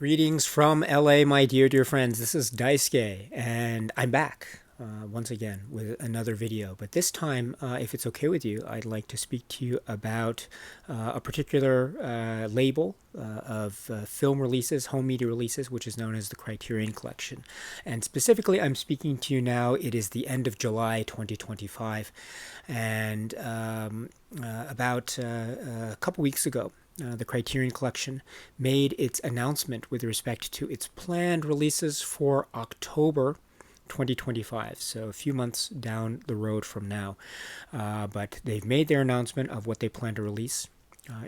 Greetings from LA, my dear friends. This is Daisuke, and I'm back once again with another video. But this time, if it's okay with you, I'd like to speak to you about a particular label of film releases, home media releases, which is known as the Criterion Collection. And specifically, I'm speaking to you now. It is the end of July 2025, and about a couple weeks ago, the Criterion Collection made its announcement with respect to its planned releases for October 2025, so a few months down the road from now. But they've made their announcement of what they plan to release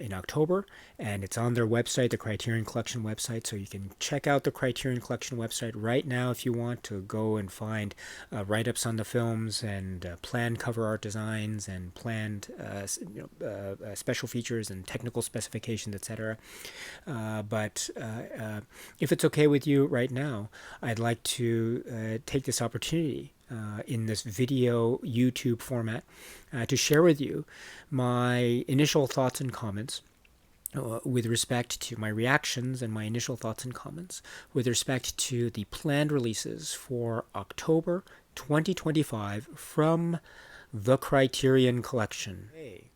in October, and it's on their website, the Criterion Collection website, so you can check out the Criterion Collection website right now if you want to go and find write-ups on the films and planned cover art designs and planned special features and technical specifications, etc. But if it's okay with you right now, I'd like to take this opportunity in this video YouTube format to share with you my initial thoughts and comments with respect to my reactions and my initial thoughts and comments with respect to the planned releases for October 2025 from the Criterion Collection. Hey,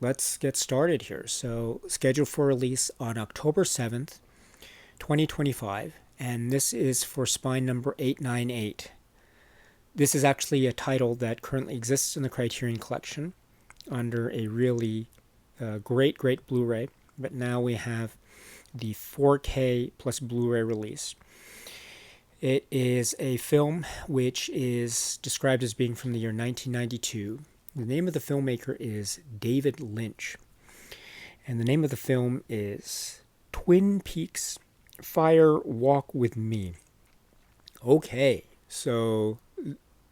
let's get started here. So, scheduled for release on October 7th, 2025, and this is for spine number 898. This is actually a title that currently exists in the Criterion Collection under a really great Blu-ray, but now we have the 4K plus Blu-ray release. It is a film which is described as being from the year 1992. The name of the filmmaker is David Lynch, and the name of the film is Twin Peaks Fire Walk with Me. Okay, so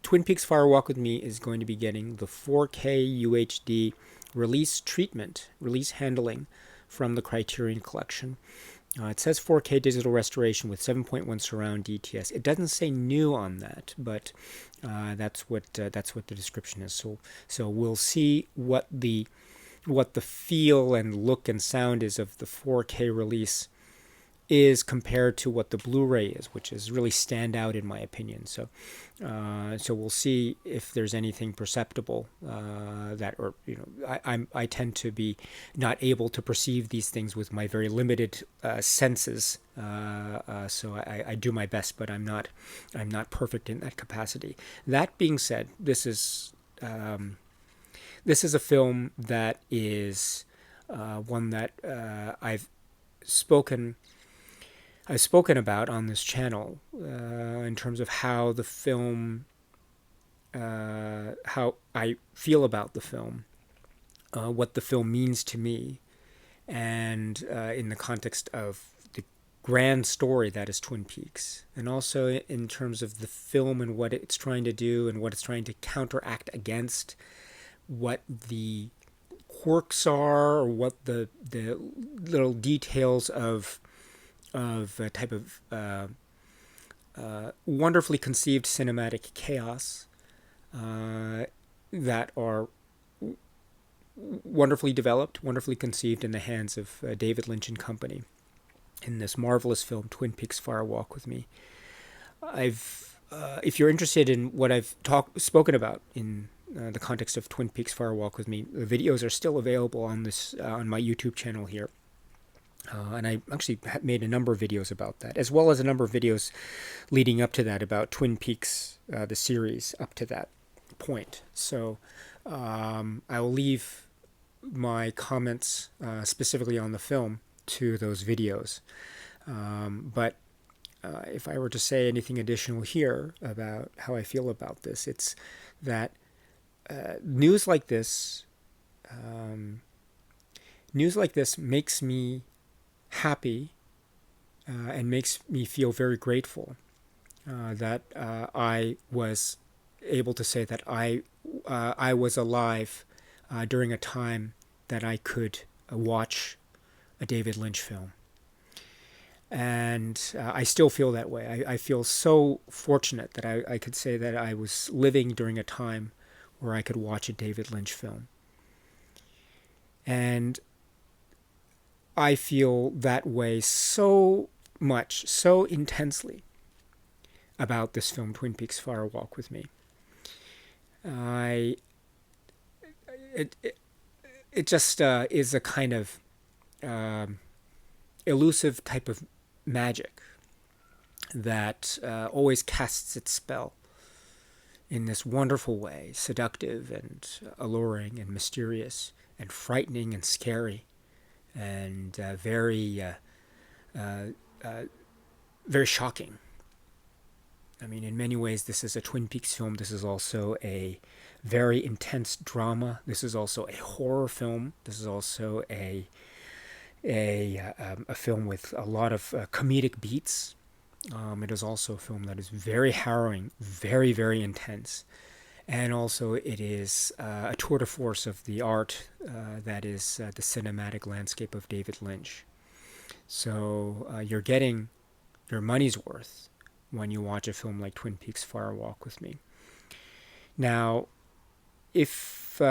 Twin Peaks Fire Walk with Me is going to be getting the 4K UHD release treatment, release handling from the Criterion Collection. It says 4K digital restoration with 7.1 surround DTS. It doesn't say new on that, but that's what the description is. So we'll see what the feel and look and sound is of the 4K release is compared to what the Blu-ray is, which is really stand out in my opinion. So we'll see if there's anything perceptible I tend to be not able to perceive these things with my very limited senses. So I do my best, but I'm not perfect in that capacity. That being said, this is a film that is one that I've spoken about on this channel in terms of how the film, how I feel about the film, what the film means to me, and in the context of the grand story that is Twin Peaks, and also in terms of the film and what it's trying to do and what it's trying to counteract against, what the quirks are, or what the little details of a type of wonderfully conceived cinematic chaos that are wonderfully developed, wonderfully conceived in the hands of David Lynch and company in this marvelous film, Twin Peaks Fire Walk with Me. If you're interested in what I've spoken about in the context of Twin Peaks Fire Walk with Me, the videos are still available on my YouTube channel here. And I actually made a number of videos about that, as well as a number of videos leading up to that about Twin Peaks, the series, up to that point. So I will leave my comments specifically on the film to those videos. But if I were to say anything additional here about how I feel about this, it's that news like this makes me happy and makes me feel very grateful that I was able to say that I was alive during a time that I could watch a David Lynch film. And I still feel that way. I feel so fortunate that I could say that I was living during a time where I could watch a David Lynch film. And I feel that way so much, so intensely about this film, Twin Peaks: Fire Walk with Me. It just is a kind of elusive type of magic that always casts its spell in this wonderful way, seductive and alluring and mysterious and frightening and scary and very shocking. I mean, in many ways, this is a Twin Peaks film. This is also a very intense drama. This is also a horror film. This is also a film with a lot of comedic beats. It is also a film that is very harrowing, very, very intense. And also it is a tour de force of the art that is the cinematic landscape of David Lynch. So you're getting your money's worth when you watch a film like Twin Peaks: Fire Walk with Me. Now, if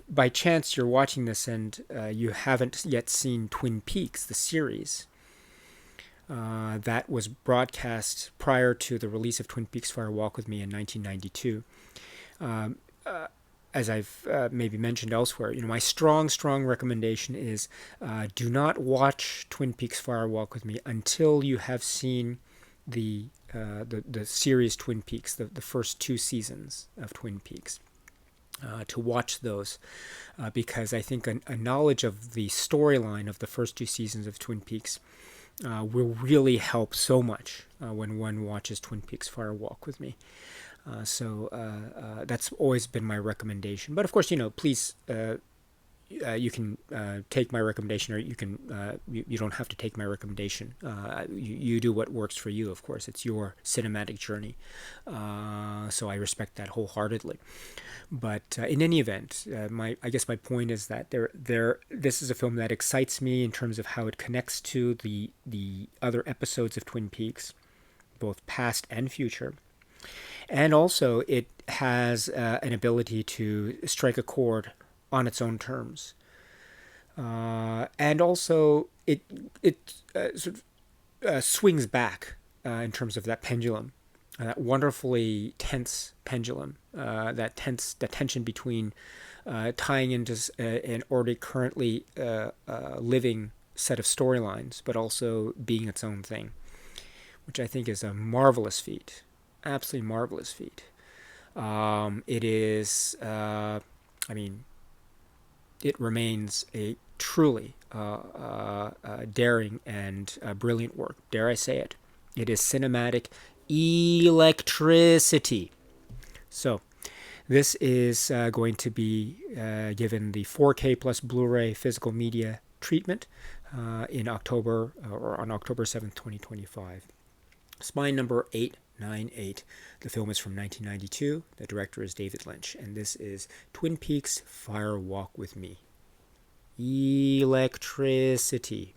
by chance you're watching this and you haven't yet seen Twin Peaks, the series, that was broadcast prior to the release of Twin Peaks: Fire Walk with Me in 1992. As I've maybe mentioned elsewhere, my strong recommendation is do not watch Twin Peaks: Fire Walk with Me until you have seen the series Twin Peaks, the first 2 seasons of Twin Peaks. To watch those, because I think a knowledge of the storyline of the first 2 seasons of Twin Peaks will really help so much when one watches Twin Peaks: Fire Walk with Me. So that's always been my recommendation. But of course, please, you can take my recommendation, or you can you don't have to take my recommendation. You do what works for you. Of course, it's your cinematic journey. So I respect that wholeheartedly. But in any event, I guess my point is that this is a film that excites me in terms of how it connects to the other episodes of Twin Peaks, both past and future. And also, it has an ability to strike a chord on its own terms. And also, it sort of swings back in terms of that pendulum, that wonderfully tense pendulum, that tension between tying into an already currently living set of storylines, but also being its own thing, which I think is a marvelous feat. Absolutely marvelous feat. It is, it remains a truly daring and brilliant work. Dare I say it? It is cinematic electricity. So, this is going to be given the 4K plus Blu-ray physical media treatment in October, or on October 7th, 2025. Spine number 898. The film is from 1992. The director is David Lynch, and this is Twin Peaks: Fire Walk with Me. Electricity.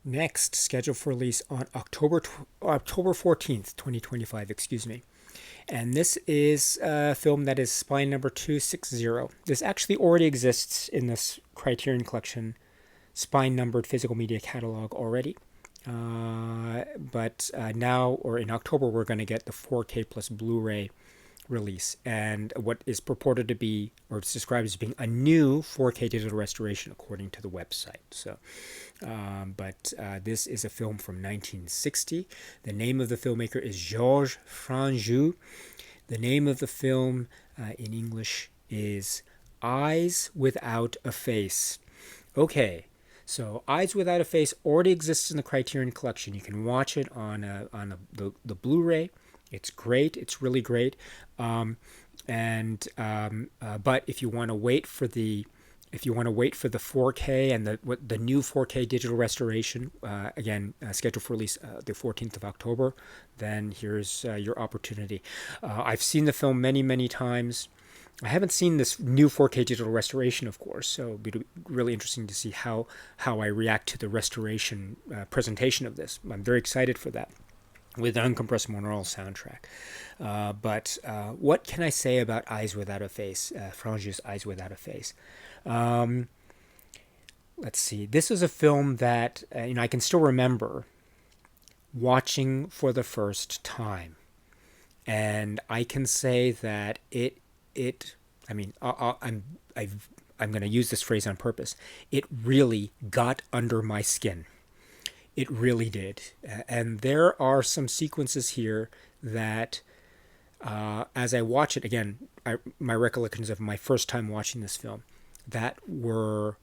Next, scheduled for release on October 14th, 2025, And this is a film that is Spine number 260. This actually already exists in this Criterion Collection spine numbered physical media catalog already. But now, or in October, we're going to get the 4K plus Blu-ray release, and what is purported to be, or it's described as being, a new 4K digital restoration according to the website. So, but this is a film from 1960. The name of the filmmaker is Georges Franju. The name of the film in English is Eyes Without a Face. Okay. So, Eyes Without a Face already exists in the Criterion Collection. You can watch it on the Blu-ray. It's great. It's really great. But if you want to wait for the 4K and the new 4K digital restoration, again scheduled for release the 14th of October, then here's your opportunity. I've seen the film many times. I haven't seen this new 4K digital restoration, of course, so it'll be really interesting to see how I react to the restoration presentation of this. I'm very excited for that, with an uncompressed monaural soundtrack. But what can I say about Eyes Without a Face, Franju's Eyes Without a Face? Let's see. This is a film that I can still remember watching for the first time. And I can say that I mean, I'm going to use this phrase on purpose. It really got under my skin. It really did. And there are some sequences here that, as I watch it again, my recollections of my first time watching this film, that were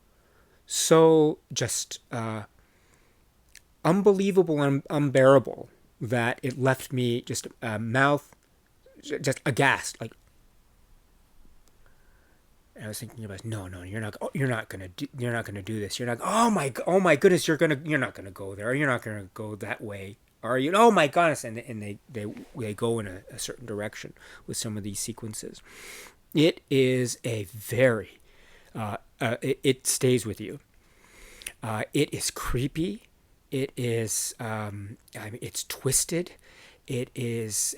so just unbelievable and unbearable that it left me just mouth just aghast. Like, I was thinking about, no, you're not gonna do this. You're not. Oh my goodness, you're not gonna go there. You're not gonna go that way, are you? Oh my goodness, and they go in a certain direction with some of these sequences. It is a very, it stays with you. It is creepy. It is, I mean, it's twisted. It is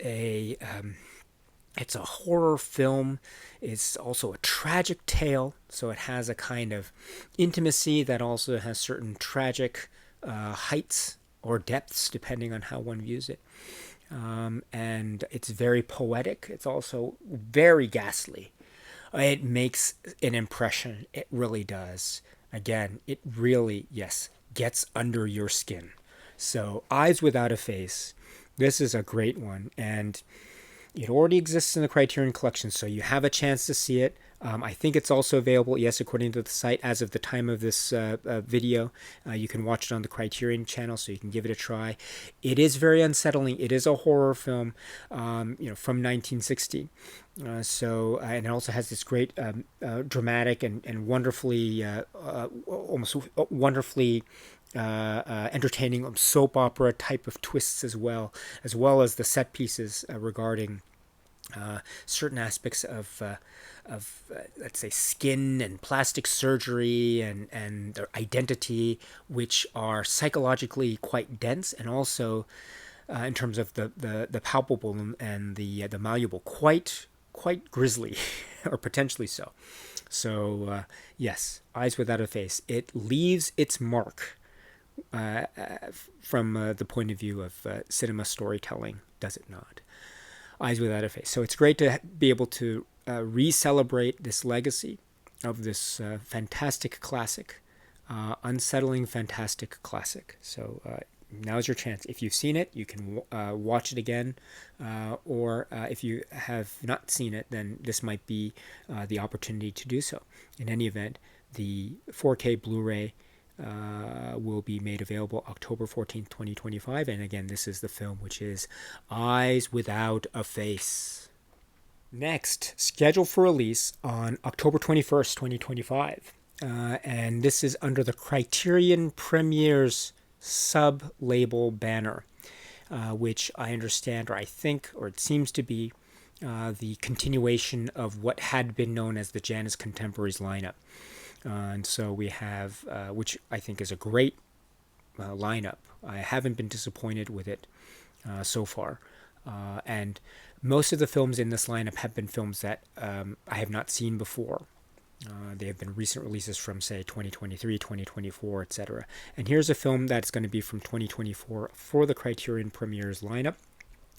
it's a horror film. It's also a tragic tale, so it has a kind of intimacy that also has certain tragic heights or depths, depending on how one views it. And it's very poetic. It's also very ghastly. It makes an impression. It really does. Again, it really, yes, gets under your skin. So, Eyes Without a Face. This is a great one, and it already exists in the Criterion Collection, so you have a chance to see it. I think it's also available, yes, according to the site, as of the time of this video. You can watch it on the Criterion channel, so you can give it a try. It is very unsettling. It is a horror film, from 1960. And it also has this great dramatic and wonderfully, almost wonderfully entertaining soap opera type of twists as well as the set pieces regarding certain aspects of let's say skin and plastic surgery and their identity, which are psychologically quite dense, and also in terms of the palpable and the malleable, quite grisly, or potentially so. So yes, Eyes Without a Face. It leaves its mark from the point of view of cinema storytelling, does it not? Eyes Without a Face. So it's great to be able to re-celebrate this legacy of this fantastic classic, unsettling, fantastic classic. So now's your chance. If you've seen it, you can watch it again, or if you have not seen it, then this might be the opportunity to do so. In any event, the 4K Blu-ray will be made available October 14th, 2025. And again, this is the film, which is Eyes Without a Face. Next, scheduled for release on October 21st, 2025. And this is under the Criterion Premieres sub-label banner, which I understand, or I think, or it seems to be the continuation of what had been known as the Janus Contemporaries lineup. And so we have, which I think is a great lineup. I haven't been disappointed with it so far. And most of the films in this lineup have been films that I have not seen before. They have been recent releases from, say, 2023, 2024, etc. And here's a film that's going to be from 2024 for the Criterion Premieres lineup.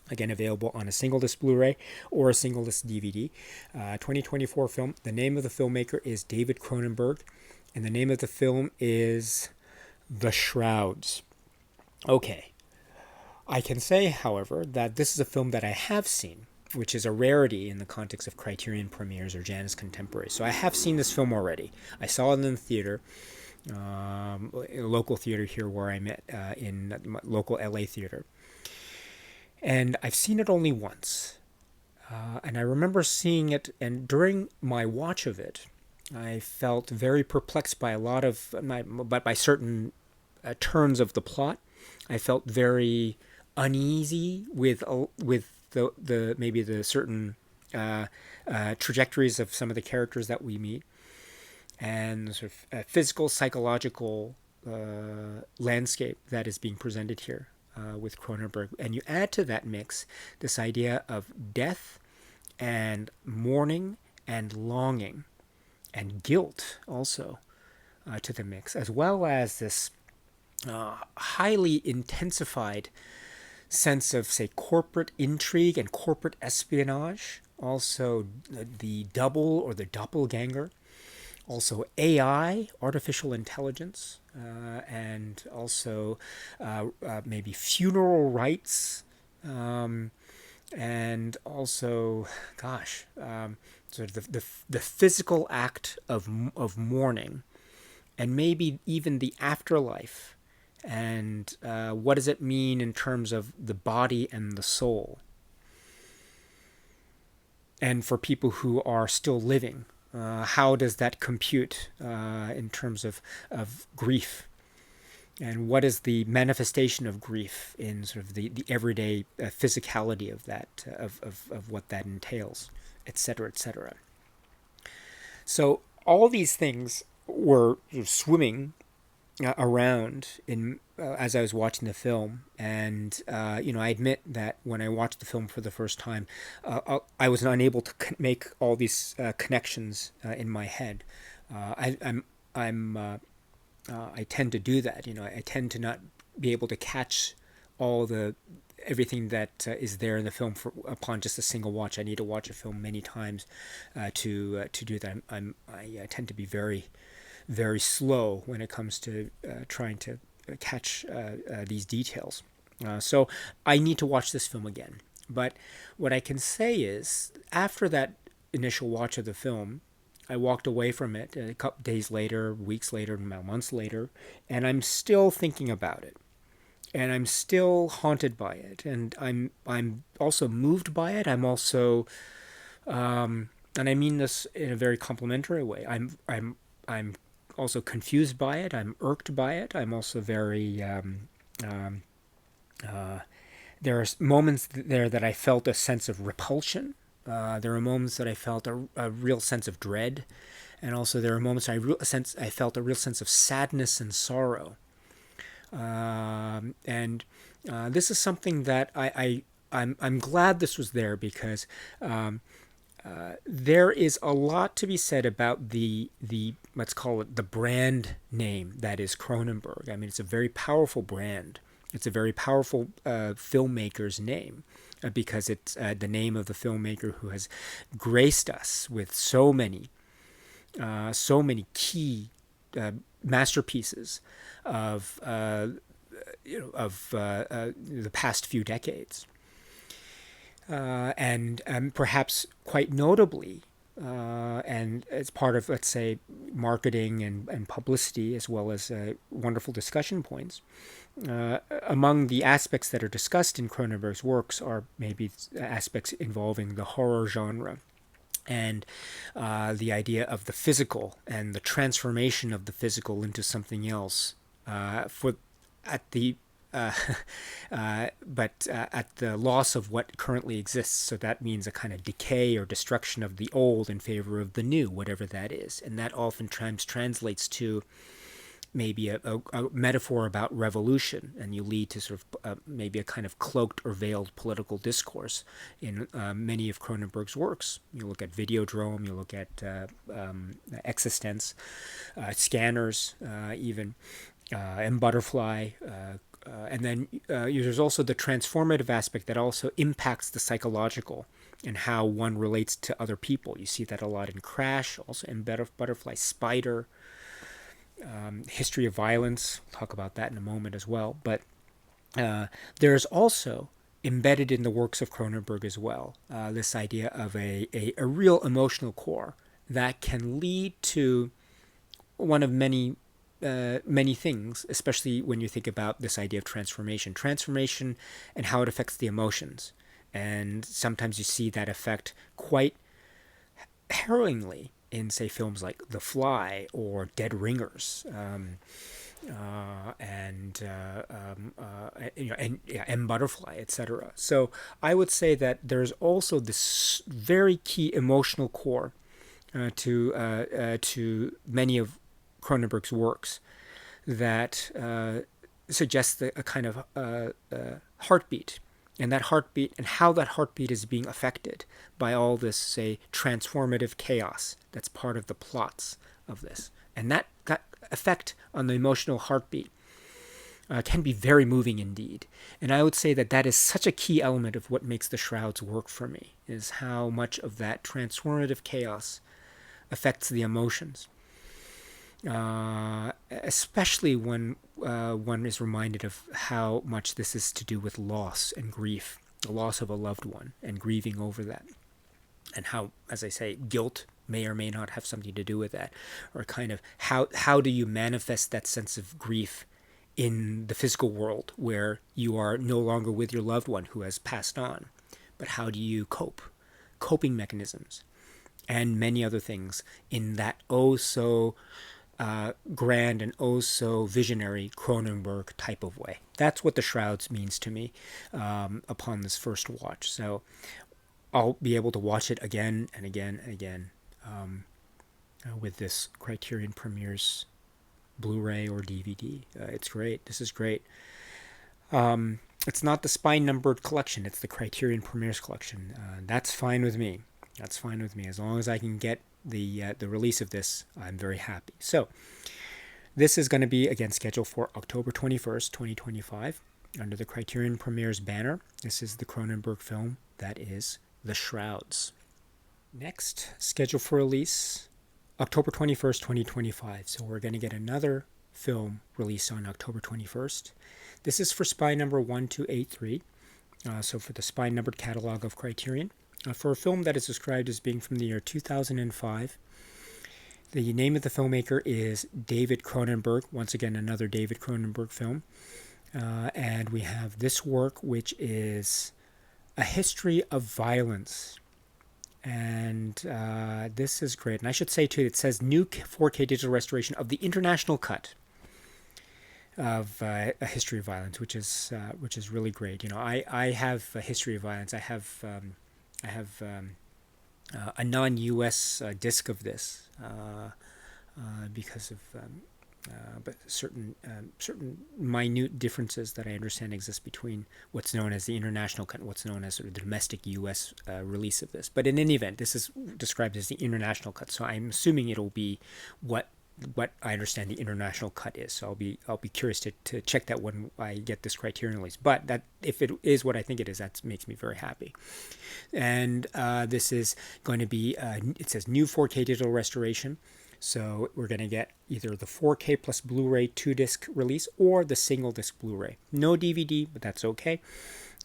Again, available on a single-disc Blu-ray or a single-disc DVD. 2024 film. The name of the filmmaker is David Cronenberg, and the name of the film is The Shrouds. Okay. I can say, however, that this is a film that I have seen, which is a rarity in the context of Criterion Premieres or Janus Contemporaries. So I have seen this film already. I saw it in the theater, a local theater here where I'm at, in my local LA theater. And I've seen it only once. And I remember seeing it, and during my watch of it, I felt very perplexed by a lot of, by certain turns of the plot. I felt very uneasy with the maybe the certain trajectories of some of the characters that we meet, and the sort of physical, psychological landscape that is being presented here. With Cronenberg, and you add to that mix this idea of death and mourning and longing and guilt also to the mix, as well as this highly intensified sense of, say, corporate intrigue and corporate espionage. Also, the double or the doppelganger. Also, AI, artificial intelligence, and also maybe funeral rites, and also, gosh, sort of the physical act of mourning, and maybe even the afterlife, and what does it mean in terms of the body and the soul, and for people who are still living, how does that compute in terms of grief, and what is the manifestation of grief in sort of the everyday physicality of that, of what that entails, etc., etc. So all these things were sort of swimming around in as I was watching the film, and I admit that when I watched the film for the first time, I was unable to make all these connections in my head. I tend to do that. I tend to not be able to catch all the everything that is there in the film upon just a single watch. I need to watch a film many times to do that. I tend to be very, very slow when it comes to trying to catch these details. So I need to watch this film again. But what I can say is, after that initial watch of the film, I walked away from it a couple days later, weeks later, months later, and I'm still thinking about it, and I'm still haunted by it, and I'm also moved by it. I'm also, and I mean this in a very complimentary way. I'm also confused by it. I'm irked by it. I'm also very. There are moments there that I felt a sense of repulsion. There are moments that I felt a real sense of dread, and also there are moments I felt a real sense of sadness and sorrow. And this is something that I'm glad this was there, because there is a lot to be said about the let's call it the brand name that is Cronenberg. I mean, it's a very powerful brand. It's a very powerful filmmaker's name, because it's the name of the filmmaker who has graced us with so many key masterpieces of the past few decades, and perhaps quite notably, and as part of, let's say, marketing and publicity, as well as wonderful discussion points. Among the aspects that are discussed in Cronenberg's works are maybe aspects involving the horror genre, and the idea of the physical and the transformation of the physical into something else. At the loss of what currently exists. So that means a kind of decay or destruction of the old in favor of the new, whatever that is, and that oftentimes translates to maybe a metaphor about revolution, and you lead to sort of maybe a kind of cloaked or veiled political discourse in many of Cronenberg's works. You look at Videodrome, you look at Existence, Scanners, even M. Butterfly, and then there's also the transformative aspect that also impacts the psychological and how one relates to other people. You see that a lot in Crash, also in Butterfly, Spider, History of Violence. We'll talk about that in a moment as well. But there's also embedded in the works of Cronenberg as well this idea of a real emotional core that can lead to one of many things, especially when you think about this idea of transformation and how it affects the emotions. And sometimes you see that effect quite harrowingly in, say, films like The Fly or Dead Ringers, and M. Butterfly, etc. So I would say that there's also this very key emotional core to many of Cronenberg's works that suggests a kind of heartbeat, and that heartbeat and how that heartbeat is being affected by all this, say, transformative chaos that's part of the plots of this. And that effect on the emotional heartbeat can be very moving indeed. And I would say that that is such a key element of what makes the Shrouds work for me, is how much of that transformative chaos affects the emotions. Especially when one is reminded of how much this is to do with loss and grief, the loss of a loved one and grieving over that. And how, as I say, guilt may or may not have something to do with that, or kind of how do you manifest that sense of grief in the physical world where you are no longer with your loved one who has passed on, but how do you coping mechanisms, and many other things in that so grand and so visionary Cronenberg type of way. That's what the Shrouds means to me upon this first watch. So I'll be able to watch it again and again and again with this Criterion Premieres Blu-ray or DVD. It's great. This is great. It's not the spine numbered collection. It's the Criterion Premieres collection. That's fine with me. That's fine with me. As long as I can get the release of this, I'm very happy. So this is going to be, again, scheduled for October 21st, 2025, under the Criterion Premieres banner. This is the Cronenberg film that is The Shrouds. Next, scheduled for release, October 21st, 2025. So we're going to get another film released on October 21st. This is for spine number 1283, so for the spine numbered catalog of Criterion, for a film that is described as being from the year 2005. The name of the filmmaker is David Cronenberg, once again another David Cronenberg film. And we have this work, which is A History of Violence. And this is great. And I should say, too, it says new 4K digital restoration of the international cut of A History of Violence, which is really great. You know, I have A History of Violence. I have a non-U.S. disc of this because of but certain minute differences that I understand exist between what's known as the international cut and what's known as sort of the domestic U.S. Release of this. But in any event, this is described as the international cut. So I'm assuming it'll be what I understand the international cut is. So I'll be curious to check that when I get this Criterion release. But that, if it is what I think it is, that makes me very happy. And this is going to be it says new 4K digital restoration. So we're going to get either the 4K plus Blu-ray 2-disc release or the single-disc Blu-ray. No DVD, but that's okay,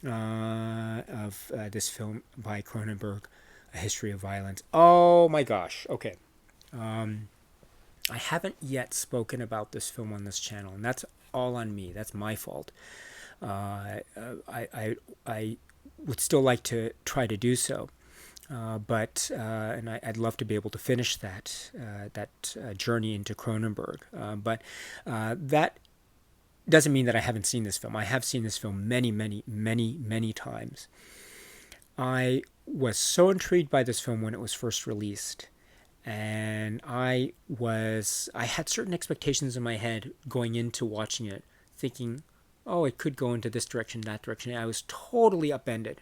of this film by Cronenberg, A History of Violence. Oh my gosh, okay. I haven't yet spoken about this film on this channel, and that's all on me. That's my fault. I would still like to try to do so. But I'd love to be able to finish that journey into Cronenberg. But that doesn't mean that I haven't seen this film. I have seen this film many times. I was so intrigued by this film when it was first released, and I had certain expectations in my head going into watching it, thinking, oh, it could go into this direction, that direction. And I was totally upended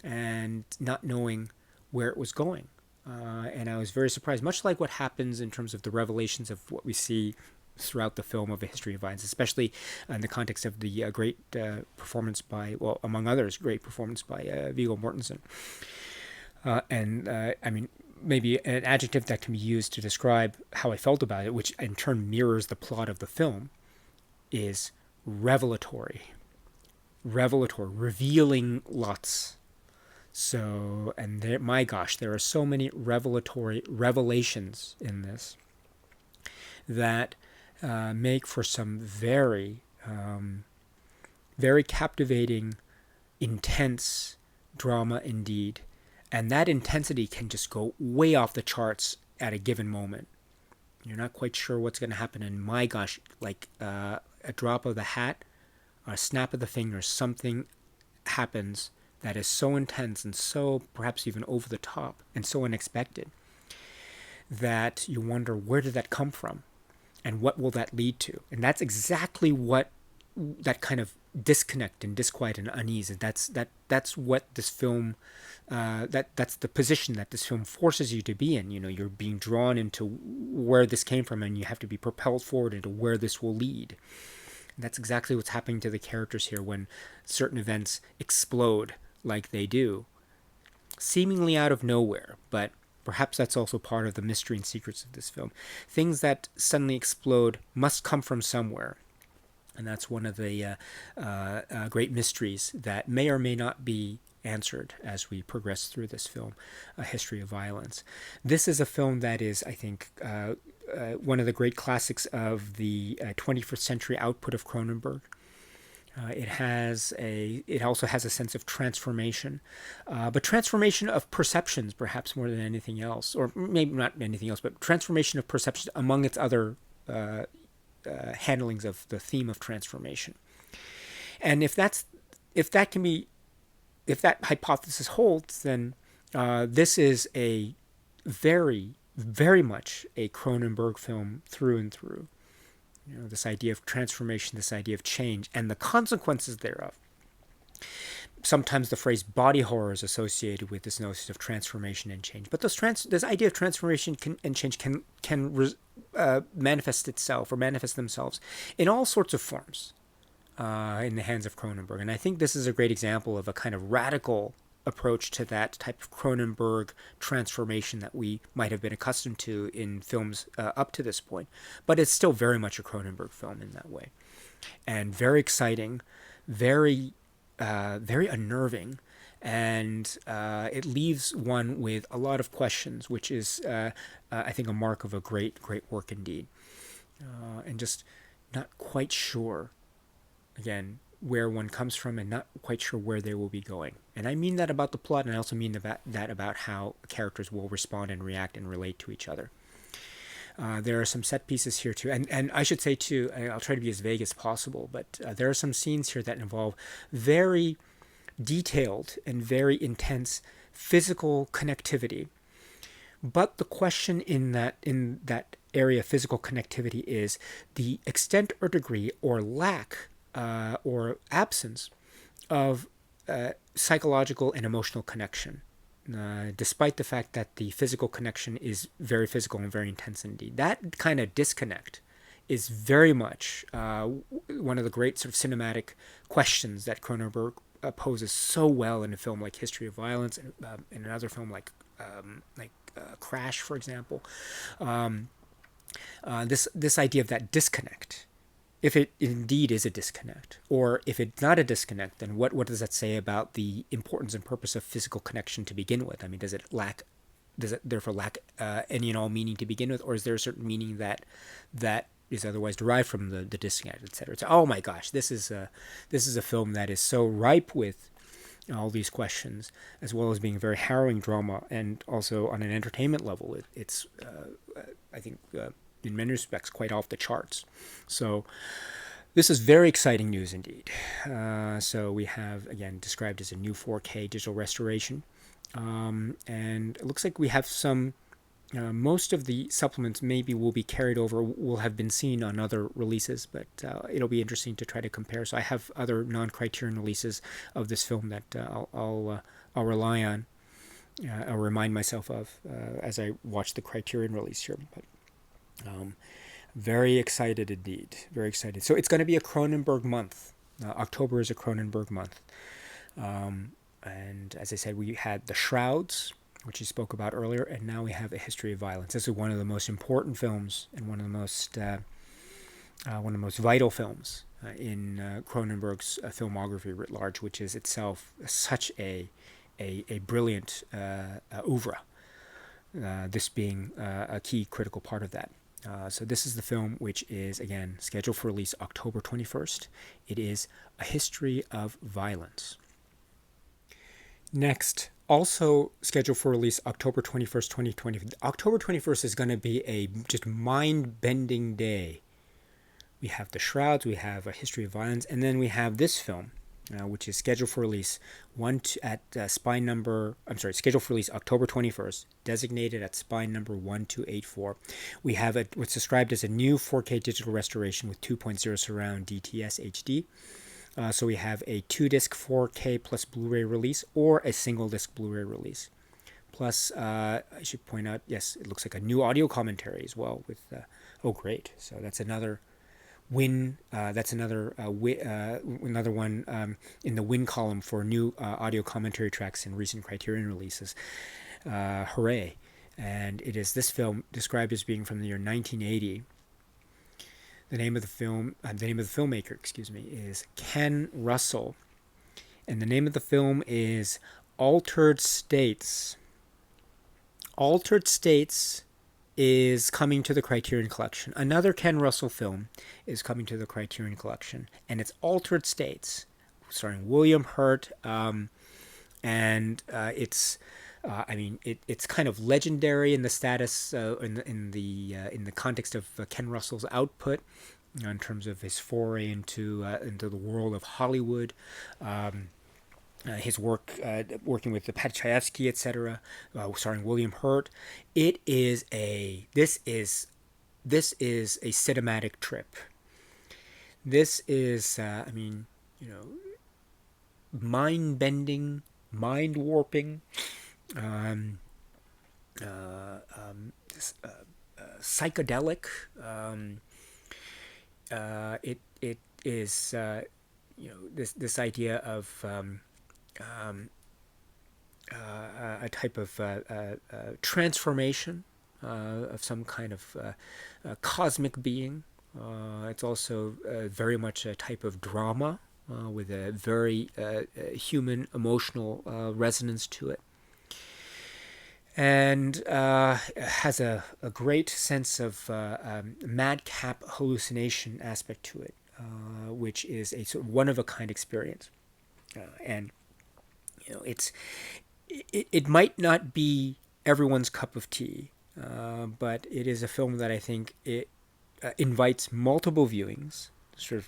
and not knowing where it was going. And I was very surprised, much like what happens in terms of the revelations of what we see throughout the film of A History of Violence, especially in the context of the great performance by, well, among others, great performance by Viggo Mortensen. I mean, maybe an adjective that can be used to describe how I felt about it, which in turn mirrors the plot of the film, is revelatory, revealing lots. So, and there, my gosh, there are so many revelations in this that make for some very captivating, intense drama indeed. And that intensity can just go way off the charts at a given moment. You're not quite sure what's going to happen. And my gosh, like a drop of the hat, or a snap of the fingers, something happens that is so intense and so perhaps even over the top and so unexpected that you wonder, where did that come from? And what will that lead to? And that's exactly what that kind of disconnect and disquiet and unease, and that's what this film, that's the position that this film forces you to be in. You know, you're being drawn into where this came from, and you have to be propelled forward into where this will lead. And that's exactly what's happening to the characters here when certain events explode like they do, seemingly out of nowhere, but perhaps that's also part of the mystery and secrets of this film. Things that suddenly explode must come from somewhere. And that's one of the great mysteries that may or may not be answered as we progress through this film, A History of Violence. This is a film that is, I think, one of the great classics of the 21st century output of Cronenberg. It also has a sense of transformation, but transformation of perceptions, perhaps more than anything else, or maybe not anything else, but transformation of perceptions among its other handlings of the theme of transformation. And if that hypothesis holds, then this is a very, very much a Cronenberg film through and through. This idea of transformation, this idea of change, and the consequences thereof. Sometimes the phrase body horror is associated with this notion of transformation and change. But this idea of transformation and change can manifest itself or manifest themselves in all sorts of forms in the hands of Cronenberg. And I think this is a great example of a kind of radical approach to that type of Cronenberg transformation that we might have been accustomed to in films up to this point. But it's still very much a Cronenberg film in that way. And very exciting, very unnerving, and it leaves one with a lot of questions, which is, I think, a mark of a great work indeed. And just not quite sure, again, where one comes from, and not quite sure where they will be going. And I mean that about the plot, and I also mean that about how characters will respond and react and relate to each other. There are some set pieces here too, and I should say too, I'll try to be as vague as possible, but there are some scenes here that involve very detailed and very intense physical connectivity. But the question in that area of physical connectivity is the extent or degree or lack or absence of psychological and emotional connection. Despite the fact that the physical connection is very physical and very intense indeed. That kind of disconnect is very much one of the great sort of cinematic questions that Cronenberg poses so well in a film like History of Violence, and in another film like Crash, for example. This idea of that disconnect, if it indeed is a disconnect, or if it's not a disconnect, then what does that say about the importance and purpose of physical connection to begin with? I mean, does it therefore lack any and all meaning to begin with, or is there a certain meaning that is otherwise derived from the disconnect, etc.? So, oh my gosh, this is a film that is so ripe with all these questions, as well as being a very harrowing drama, and also on an entertainment level, it's I think in many respects quite off the charts. So this is very exciting news indeed. So we have, again, described as a new 4K digital restoration, and it looks like we have some most of the supplements maybe will be carried over, will have been seen on other releases, but it'll be interesting to try to compare. So I have other non-Criterion releases of this film that I'll rely on, I'll remind myself of as I watch the Criterion release here. But very excited indeed, very excited. So it's going to be a Cronenberg month. October is a Cronenberg month, and as I said, we had the Shrouds, which you spoke about earlier, and now we have A History of Violence. This is one of the most important films and one of the most vital films in Cronenberg's filmography writ large, which is itself such a brilliant oeuvre. This being a key critical part of that. So this is the film which is, again, scheduled for release October 21st. It is A History of Violence. Next, also scheduled for release October 21st, 2020. October 21st is going to be a just mind-bending day. We have the Shrouds, we have A History of Violence, and then we have this film, which is scheduled for release scheduled for release October 21st, designated at spine number 1284. We have what's described as a new 4K digital restoration with 2.0 surround DTS HD. So we have a 2-disc 4K plus Blu-ray release, or a single-disc Blu-ray release. Plus, I should point out, yes, it looks like a new audio commentary as well with, oh great, so that's another Win. That's another another one in the Win column for new audio commentary tracks in recent Criterion releases. Hooray! And it is this film described as being from the year 1980. The name of the filmmaker, is Ken Russell, and the name of the film is Altered States. Altered States is coming to the Criterion Collection. Another Ken Russell film is coming to the Criterion Collection, and it's Altered States, starring William Hurt, and it's. It's kind of legendary in the status, in the context of Ken Russell's output, in terms of his foray into the world of Hollywood, his work working with the Pat Chayefsky, etc., starring William Hurt. This is a cinematic trip. This is, mind-bending, mind-warping. Psychedelic. It is this idea of a type of transformation of some kind of cosmic being. It's also very much a type of drama with a very human emotional resonance to it. And has a great sense of madcap hallucination aspect to it, which is a sort of one-of-a-kind experience. And it might not be everyone's cup of tea, but it is a film that I think it invites multiple viewings, sort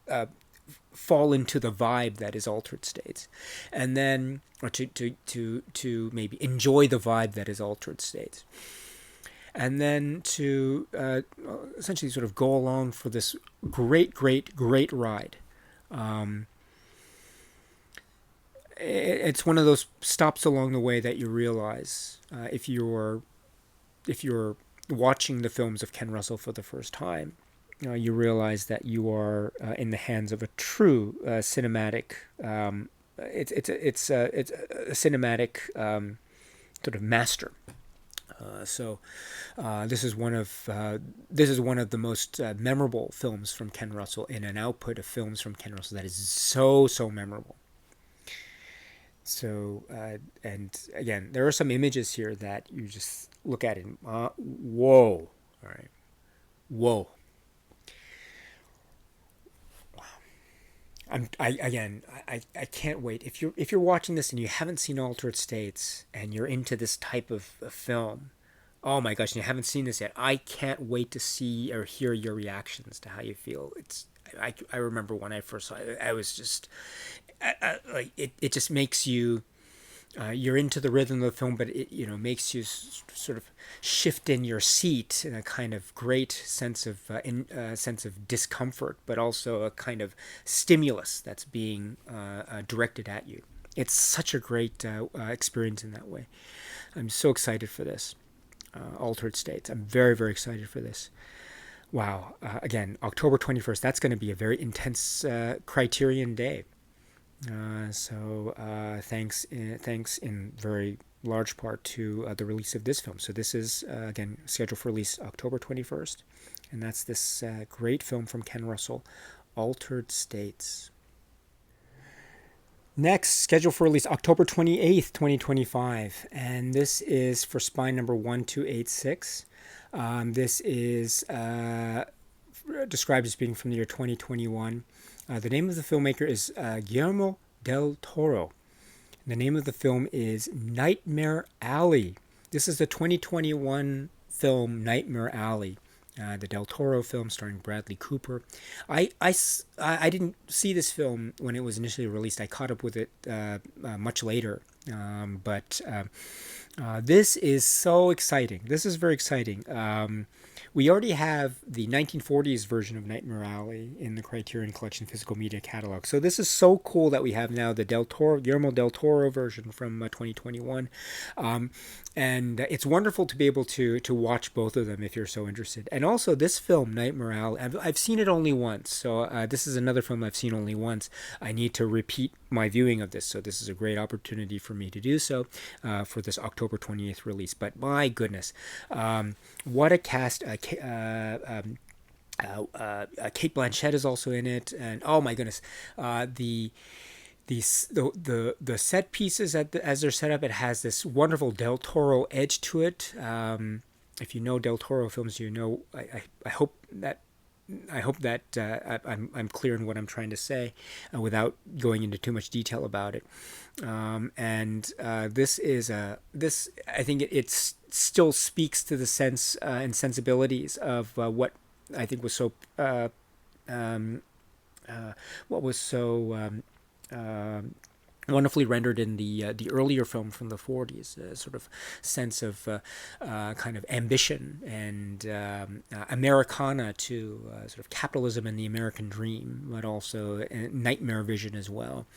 of fall into the vibe that is Altered States, and then or to maybe enjoy the vibe that is Altered States, and then to essentially sort of go along for this great ride. It's one of those stops along the way that you realize if you're watching the films of Ken Russell for the first time. You realize that you are in the hands of a true cinematic. It's a cinematic sort of master. So this is one of the most memorable films from Ken Russell in an output of films from Ken Russell that is so memorable. So and again, there are some images here that you just look at and whoa, all right, whoa. I can't wait. If you're watching this and you haven't seen Altered States and you're into this type of film, oh my gosh, and you haven't seen this yet, I can't wait to see or hear your reactions to how you feel. I remember when I first saw it, I was just like it just makes you. You're into the rhythm of the film, but it makes you sort of shift in your seat in a kind of great sense of discomfort, but also a kind of stimulus that's being directed at you. It's such a great experience in that way. I'm so excited for this. Altered States. I'm very excited for this. Wow. Again, October 21st. That's going to be a very intense Criterion day. Thanks in very large part to the release of this film. So this is, again, scheduled for release October 21st. And that's this great film from Ken Russell, Altered States. Next, scheduled for release October 28th, 2025. And this is for Spine number 1286. This is described as being from the year 2021. The name of the filmmaker is Guillermo del Toro. The name of the film is Nightmare Alley. This is the 2021 film Nightmare Alley, the Del Toro film starring Bradley Cooper. I didn't see this film when it was initially released. I caught up with it much later, But this is so exciting. This is very exciting. We already have the 1940s version of Nightmare Alley in the Criterion Collection physical media catalog. So this is so cool that we have now the Guillermo del Toro version from 2021. And it's wonderful to be able to watch both of them if you're so interested. And also this film, Nightmare Alley, I've seen it only once. So this is another film I've seen only once. I need to repeat my viewing of this. So this is a great opportunity for me to do so for this October 28th release. But my goodness, what a cast. Kate Blanchett is also in it. And oh my goodness, the set pieces as they're set up, it has this wonderful Del Toro edge to it. If you know Del Toro films, you know I hope that I'm clear in what I'm trying to say without going into too much detail about it. This I think it still speaks to the sense and sensibilities of what I think was so what was so wonderfully rendered in the earlier film from the 40s, a sort of sense of kind of ambition and Americana to sort of capitalism and the American dream, but also nightmare vision as well.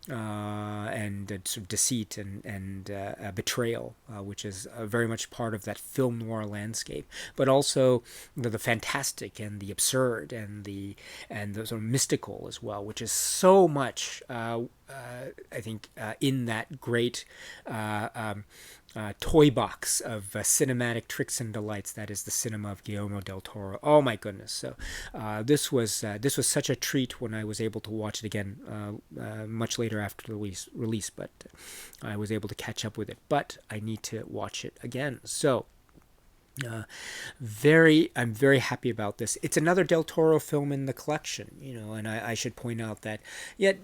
And sort of deceit and betrayal, which is very much part of that film noir landscape, but also the fantastic and the absurd and the sort of mystical as well, which is so much I think in that great toy box of cinematic tricks and delights that is the cinema of Guillermo del Toro. Oh my goodness! So this was such a treat when I was able to watch it again much later after the release, but I was able to catch up with it. But I need to watch it again. So. I'm very happy about this. It's another Del Toro film in the collection, and I should point out that yet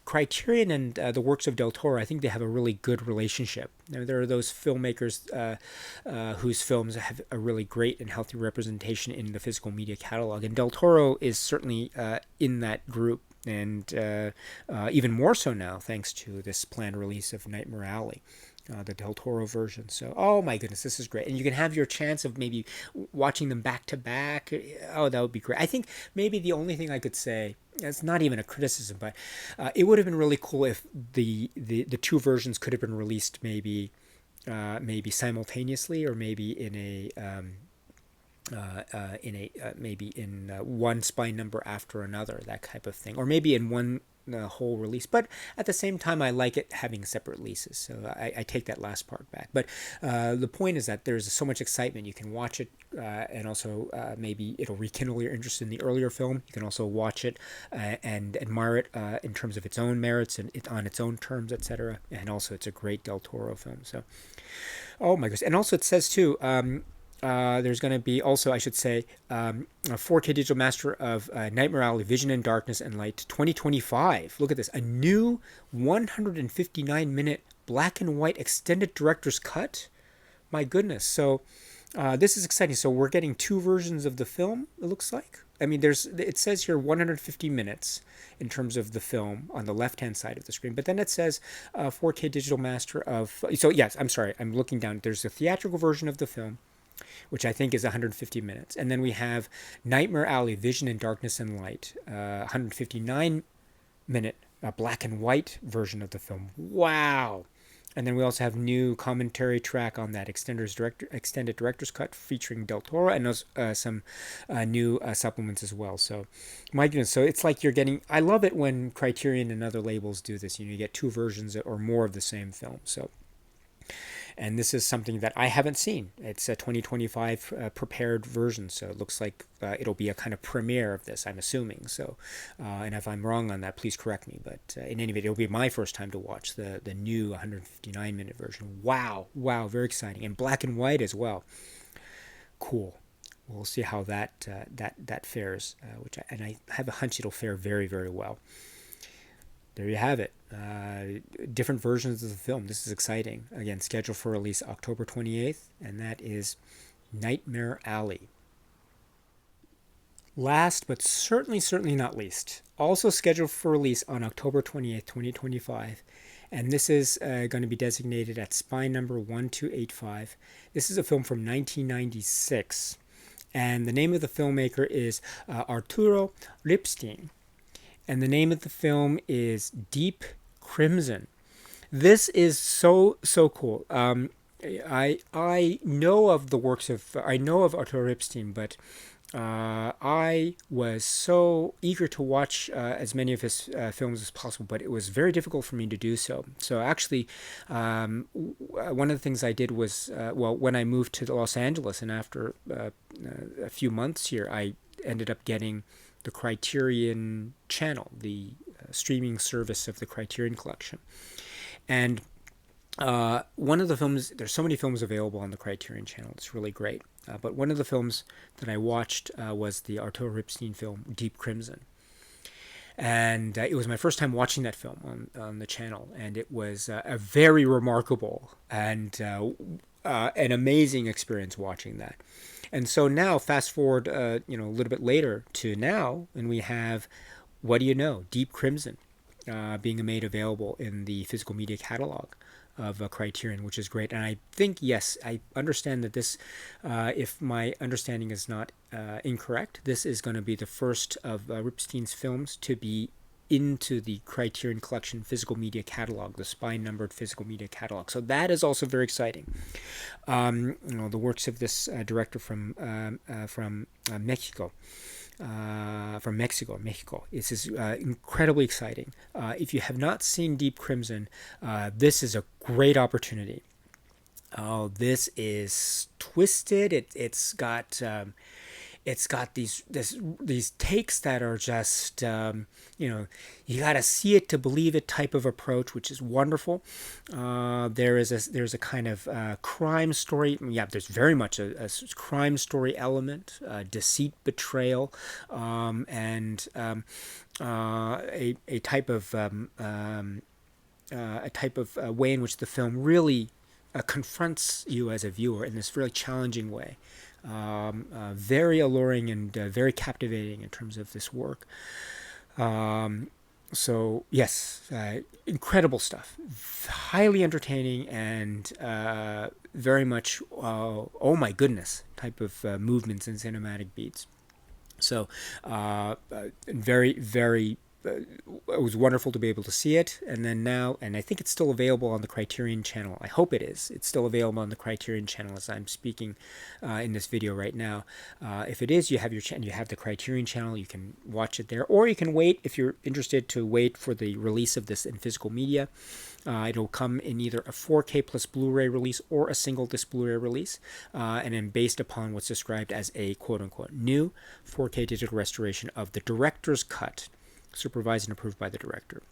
Criterion and the works of Del Toro, I think they have a really good relationship. There are those filmmakers whose films have a really great and healthy representation in the physical media catalog, and Del Toro is certainly in that group, and even more so now thanks to this planned release of Nightmare Alley. The Del Toro version. So, oh my goodness, this is great. And you can have your chance of maybe watching them back to back. Oh, that would be great. I think maybe the only thing I could say, it's not even a criticism, but it would have been really cool if the two versions could have been released maybe simultaneously, or maybe in one spine number after another, that type of thing, or maybe in one whole release. But at the same time, I like it having separate releases, so I take that last part back. But the point is that there's so much excitement. You can watch it, and also maybe it'll rekindle your interest in the earlier film. You can also watch it and admire it in terms of its own merits and on its own terms, etc. And also, it's a great Del Toro film. So, oh my goodness! And also, it says too. There's going to be also, I should say, a 4K digital master of Nightmare Alley, Vision in Darkness and Light 2025. Look at this. A new 159-minute black and white extended director's cut. My goodness. So this is exciting. So we're getting two versions of the film, it looks like. I mean, it says here 150 minutes in terms of the film on the left-hand side of the screen. But then it says 4K digital master of... So yes, I'm sorry. I'm looking down. There's a theatrical version of the film, which I think is 150 minutes. And then we have Nightmare Alley, Vision in Darkness and Light, 159-minute black and white version of the film. Wow. And then we also have new commentary track on that extended director's cut featuring Del Toro, and those, some new supplements as well. So, my goodness. So it's like you're getting... I love it when Criterion and other labels do this. You get two versions or more of the same film. So... And this is something that I haven't seen. It's a 2025 prepared version, so it looks like it'll be a kind of premiere of this, I'm assuming. So, and if I'm wrong on that, please correct me. But in any event, it'll be my first time to watch the new 159-minute version. Wow, very exciting, and black and white as well. Cool. We'll see how that fares, I have a hunch it'll fare very, very well. There you have it. Different versions of the film. This is exciting. Again, scheduled for release October 28th, and that is Nightmare Alley. Last but certainly not least, also scheduled for release on October 28th, 2025, and this is going to be designated at spine number 1285. This is a film from 1996, and the name of the filmmaker is Arturo Ripstein, and the name of the film is Deep Crimson. This is so cool. I know of the works of Arturo Ripstein, but I was so eager to watch as many of his films as possible, but it was very difficult for me to do so. So actually, one of the things I did was, when I moved to Los Angeles, and after a few months here, I ended up getting the Criterion channel, the streaming service of the Criterion Collection. And one of the films, there's so many films available on the Criterion channel, it's really great. But one of the films that I watched was the Arturo Ripstein film, Deep Crimson. And it was my first time watching that film on the channel. And it was a very remarkable and an amazing experience watching that. And so now, fast forward, a little bit later to now, and we have, what do you know, Deep Crimson being made available in the physical media catalog of Criterion, which is great. And I think, yes, I understand that this, if my understanding is not incorrect, this is going to be the first of Ripstein's films to be into the Criterion Collection physical media catalog, the spine-numbered physical media catalog. So that is also very exciting. The works of this director from Mexico. Mexico. This is incredibly exciting. If you have not seen Deep Crimson, this is a great opportunity. Oh, this is twisted. It's got these takes that are just you got to see it to believe it type of approach, which is wonderful. There's a kind of crime story. Yeah, there's very much a crime story element, deceit, betrayal, and a type of way in which the film really confronts you as a viewer in this really challenging way. Very alluring and very captivating in terms of this work. So yes, incredible stuff, highly entertaining, and very much oh my goodness type of movements and cinematic beats. So very it was wonderful to be able to see it. And then now, and I think it's still available on the Criterion channel. I hope it is. It's still available on the Criterion channel as I'm speaking in this video right now. If it is, you have you have the Criterion channel. You can watch it there, or you can wait if you're interested to wait for the release of this in physical media. It'll come in either a 4K plus Blu-ray release or a single disc Blu-ray release, and then based upon what's described as a quote-unquote new 4K digital restoration of the director's cut, supervised and approved by the director.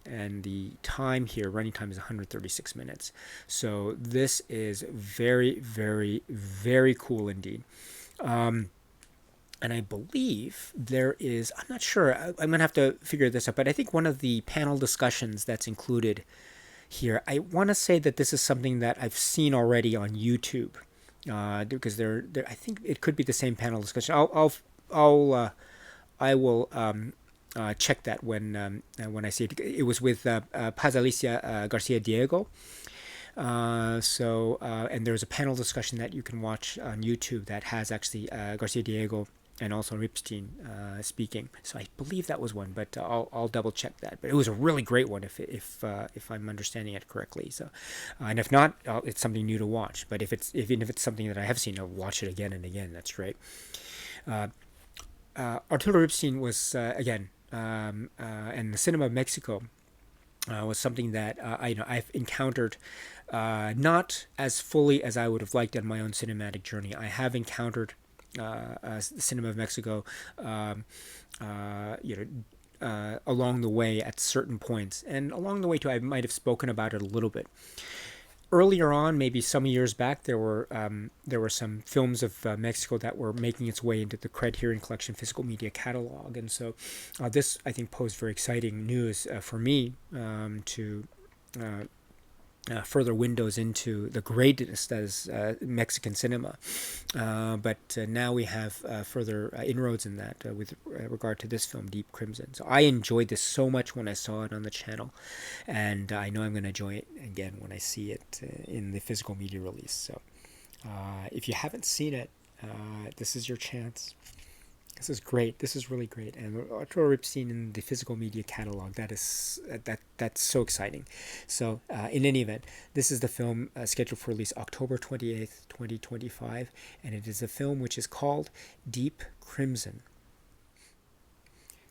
And the time here, running time, is 136 minutes. So this is very cool indeed. And I believe there is, I'm not sure, I'm going to have to figure this out, but I think one of the panel discussions that's included here, I want to say that this is something that I've seen already on YouTube, because I think it could be the same panel discussion. I will check that when I see it. It was with Paz Alicia Garcia Diego. And there's a panel discussion that you can watch on YouTube that has actually Garcia Diego and also Ripstein speaking. So I believe that was one, but I'll double check that. But it was a really great one if I'm understanding it correctly. So, and if not, it's something new to watch. But even if it's something that I have seen, I'll watch it again and again. That's great. Arturo Ripstein was again, and the cinema of Mexico was something that I've encountered not as fully as I would have liked on my own cinematic journey. I have encountered the cinema of Mexico, along the way at certain points, and along the way too, I might have spoken about it a little bit. Earlier on, maybe some years back, there were some films of Mexico that were making its way into the Criterion Collection physical media catalog, and so this, I think, posed very exciting news for me to further windows into the greatness that is Mexican cinema. But now we have further inroads in that with regard to this film, Deep Crimson. So I enjoyed this so much when I saw it on the channel, and I know I'm going to enjoy it again when I see it in the physical media release. So if you haven't seen it, this is your chance. This is great. This is really great. And Arturo Ripstein in the physical media catalog, that's so exciting. So in any event, this is the film scheduled for release October 28th, 2025. And it is a film which is called Deep Crimson.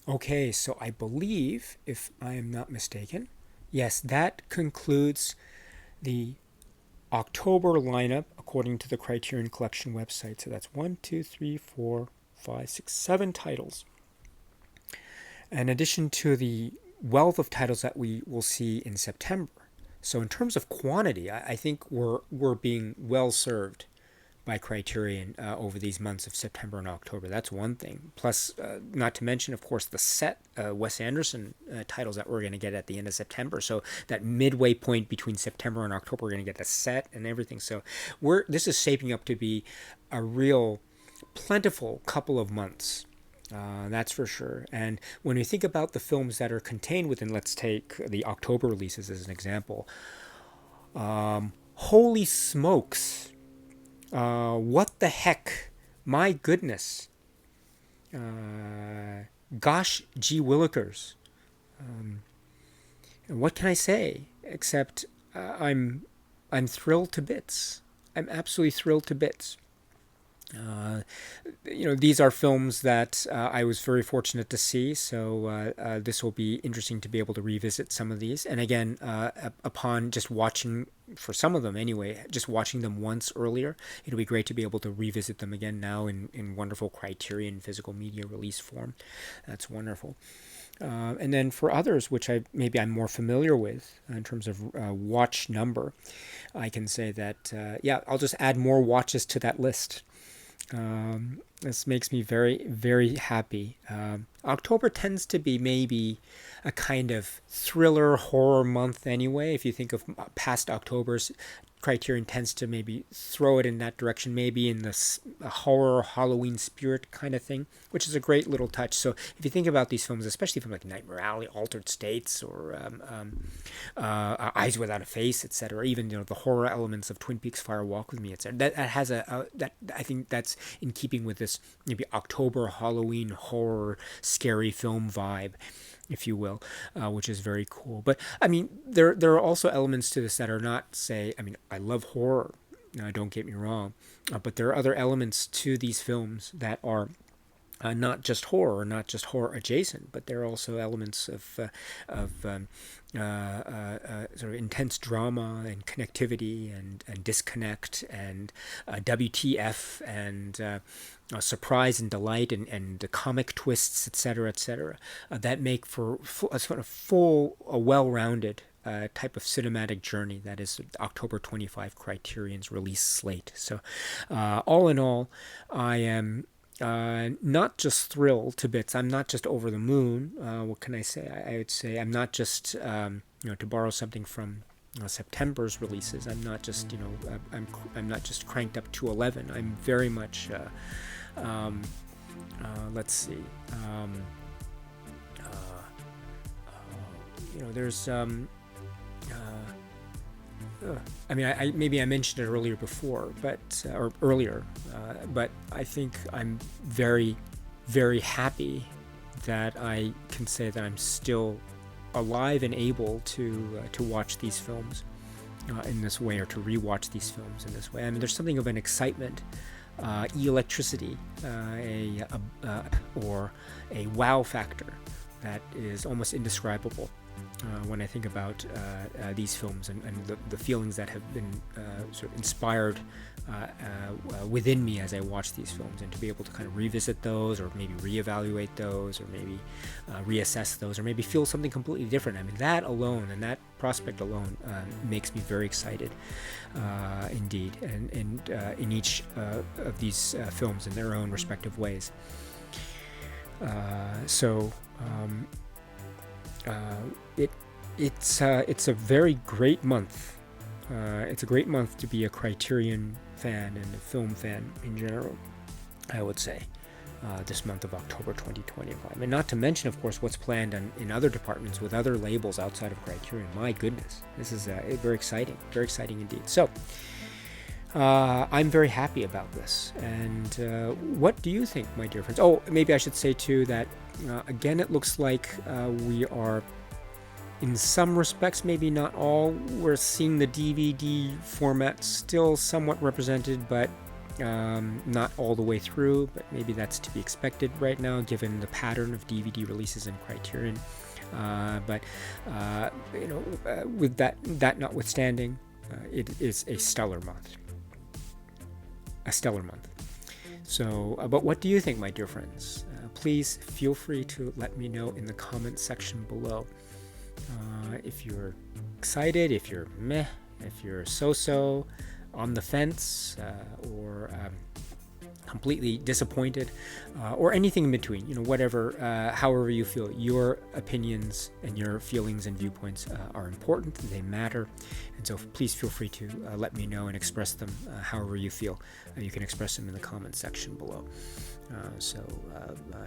Okay, so I believe, if I am not mistaken, yes, that concludes the October lineup according to the Criterion Collection website. So that's 1, 2, 3, 4, 5, 6, 7 titles. In addition to the wealth of titles that we will see in September. So in terms of quantity, I think we're being well served by Criterion over these months of September and October. That's one thing. Plus, not to mention, of course, the set Wes Anderson titles that we're going to get at the end of September. So that midway point between September and October, we're going to get the set and everything. So this is shaping up to be a real plentiful couple of months, that's for sure. And when we think about the films that are contained within, let's take the October releases as an example. Holy smokes! What the heck? My goodness! Gosh, gee willikers! What can I say? Except I'm thrilled to bits. I'm absolutely thrilled to bits. These are films that I was very fortunate to see, so this will be interesting to be able to revisit some of these. And again, upon just watching, for some of them anyway, just watching them once earlier, it'll be great to be able to revisit them again now in wonderful Criterion physical media release form. That's wonderful. And then for others, which I'm more familiar with in terms of watch number, I can say that, I'll just add more watches to that list. This makes me very, very happy. October tends to be maybe a kind of thriller horror month anyway. If you think of past Octobers, Criterion tends to maybe throw it in that direction, maybe in the horror Halloween spirit kind of thing, which is a great little touch. So if you think about these films, especially from like Nightmare Alley, Altered States, or Eyes Without a Face, etc., even the horror elements of Twin Peaks: Fire Walk with Me, etc., that has that I think that's in keeping with this maybe October Halloween horror scary film vibe, if you will, which is very cool. But I mean, there are also elements to this that are not, say, I mean, I love horror, don't get me wrong, but there are other elements to these films that are not just horror, not just horror adjacent, but there are also elements of sort of intense drama and connectivity and disconnect and WTF and surprise and delight and the comic twists, etc., that make for a sort of full, well-rounded type of cinematic journey that is October 25 Criterion's release slate. So all in all, I am not just thrilled to bits. I'm not just over the moon. What can I say? I would say I'm not just, to borrow something from September's releases. I'm not just, I'm not just cranked up to 11. I'm very much, let's see. There's, I mean, maybe I mentioned it earlier before, but I think I'm very, very happy that I can say that I'm still alive and able to watch these films in this way, or to rewatch these films in this way. I mean, there's something of an excitement, electricity, or a wow factor that is almost indescribable when I think about these films and the feelings that have been sort of inspired within me as I watch these films, and to be able to kind of revisit those, or maybe reevaluate those, or maybe reassess those, or maybe feel something completely different. I mean, that alone, and that prospect alone, makes me very excited indeed, and in each of these films in their own respective ways. It's a very great month It's a great month to be a Criterion fan and a film fan in general, I would say, this month of October 2025. And not to mention, of course, what's planned in other departments with other labels outside of Criterion. My goodness, this is very exciting indeed. So, I'm very happy about this. And what do you think, my dear friends? Oh, maybe I should say too that, again, it looks like we are, in some respects, maybe not all, we're seeing the DVD format still somewhat represented, but not all the way through. But maybe that's to be expected right now, given the pattern of DVD releases in Criterion. With that notwithstanding, it is a stellar month. So, but what do you think, my dear friends? Please feel free to let me know in the comment section below. If you're excited, if you're meh, if you're so-so, on the fence, or completely disappointed, or anything in between, whatever, however you feel. Your opinions and your feelings and viewpoints are important. They matter. And so please feel free to let me know and express them however you feel. You can express them in the comment section below.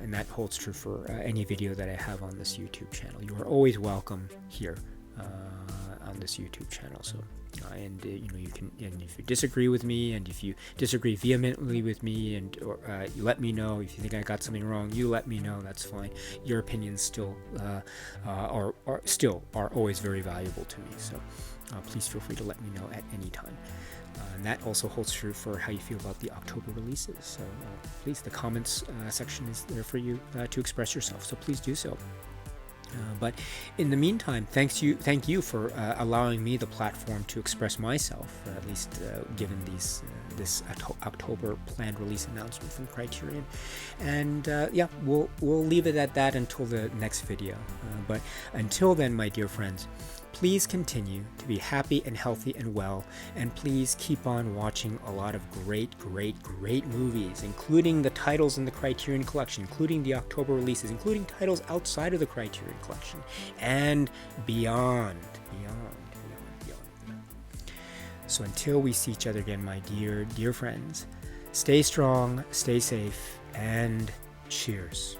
And that holds true for any video that I have on this YouTube channel. You are always welcome here on this YouTube channel. So, you can, and if you disagree with me, and if you disagree vehemently with me, or you let me know. If you think I got something wrong, you let me know. That's fine. Your opinions still are always very valuable to me. So, please feel free to let me know at any time. And that also holds true for how you feel about the October releases. So please, the comments section is there for you to express yourself. So please do so. But in the meantime, thank you for allowing me the platform to express myself, at least given this October planned release announcement from Criterion. And we'll leave it at that until the next video. But until then, my dear friends, please continue to be happy and healthy and well, and please keep on watching a lot of great movies, including the titles in the Criterion Collection, including the October releases, including titles outside of the Criterion Collection, and beyond. So until we see each other again, my dear friends, stay strong, stay safe, and cheers.